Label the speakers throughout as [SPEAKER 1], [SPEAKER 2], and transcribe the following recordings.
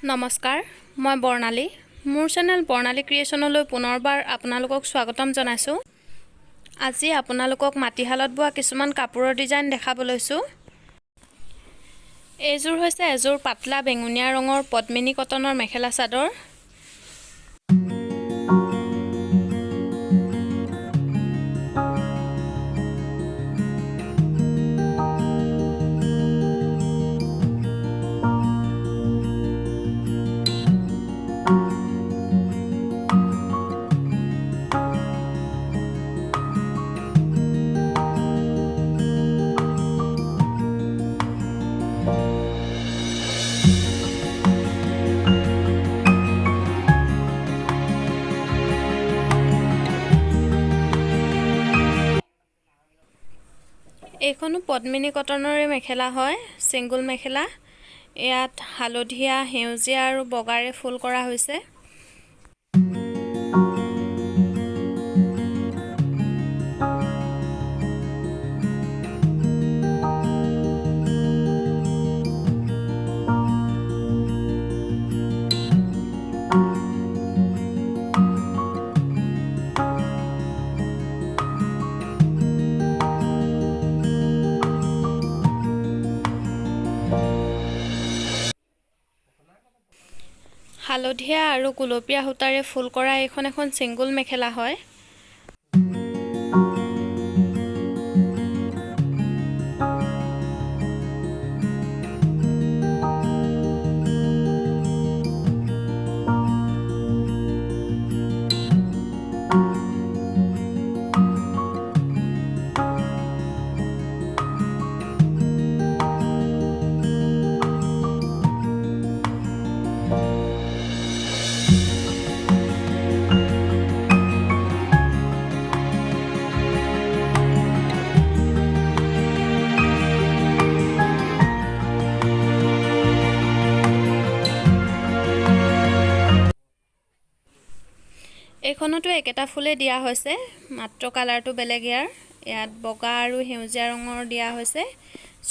[SPEAKER 1] নমস্কাৰ, মই বৰ্ণালী। মোৰ চেনেল বৰ্ণালী ক্ৰিয়েশ্যনলৈ পুনৰবাৰ আপোনালোকক স্বাগতম জনাইছোঁ। আজি আপোনালোকক মাটিশালত বোৱা কিছুমান কাপোৰৰ ডিজাইন দেখাব লৈছোঁ। এইযোৰ হৈছে এযোৰ পাতলা বেঙুনীয়া ৰঙৰ পদ্মিনী কটনৰ মেখেলা চাদৰ। এইখনো পদ্মিনী কটনৰে মেখেলা হয়, ছিংগুল মেখেলা। ইয়াত হালধীয়া, সেউজীয়া আৰু বগাৰে ফুল কৰা হৈছে। হালধীয়া আৰু গুলপীয়া সূতাৰে ফুল কৰা এইখন এখন ছিংগুল মেখেলা হয়। এইখনতো একেটা ফুলে দিয়া হৈছে, মাত্ৰ কালাৰটো বেলেগ ইয়াত বগা আৰু সেউজীয়া ৰঙৰ দিয়া হৈছে।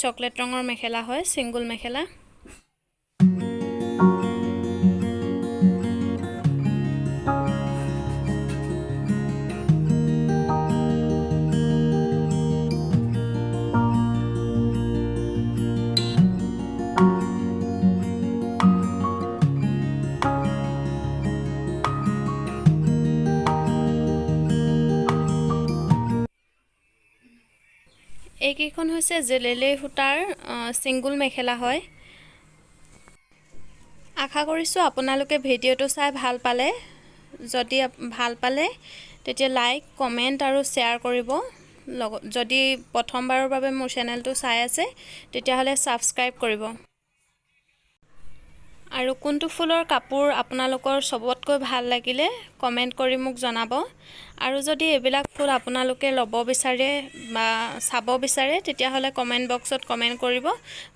[SPEAKER 1] চকলেট ৰঙৰ মেখেলা হয়, ছিংগুল মেখেলা। এইকেইখন হৈছে জেলেলে সূতাৰ ছিংগুল মেখেলা হয়। আশা কৰিছোঁ আপোনালোকে ভিডিঅ'টো চাই ভাল পালে। যদি ভাল পালে তেতিয়া লাইক, কমেণ্ট আৰু শ্বেয়াৰ কৰিব। যদি প্ৰথমবাৰৰ বাবে মোৰ চেনেলটো চাই আছে তেতিয়াহ'লে ছাবস্ক্ৰাইব কৰিব। আৰু কোনটো ফুলৰ কাপোৰ আপোনালোকৰ চবতকৈ ভাল লাগিলে কমেণ্ট কৰি মোক জনাব। আৰু যদি এইবিলাক ফুল আপোনালোকে ল'ব বিচাৰে বা চাব বিচাৰে তেতিয়াহ'লে কমেণ্ট বক্সত কমেণ্ট কৰিব।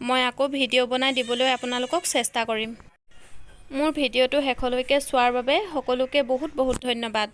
[SPEAKER 1] মই আকৌ ভিডিঅ' বনাই দিবলৈ আপোনালোকক চেষ্টা কৰিম। মোৰ ভিডিঅ'টো শেষলৈকে চোৱাৰ বাবে সকলোকে বহুত বহুত ধন্যবাদ।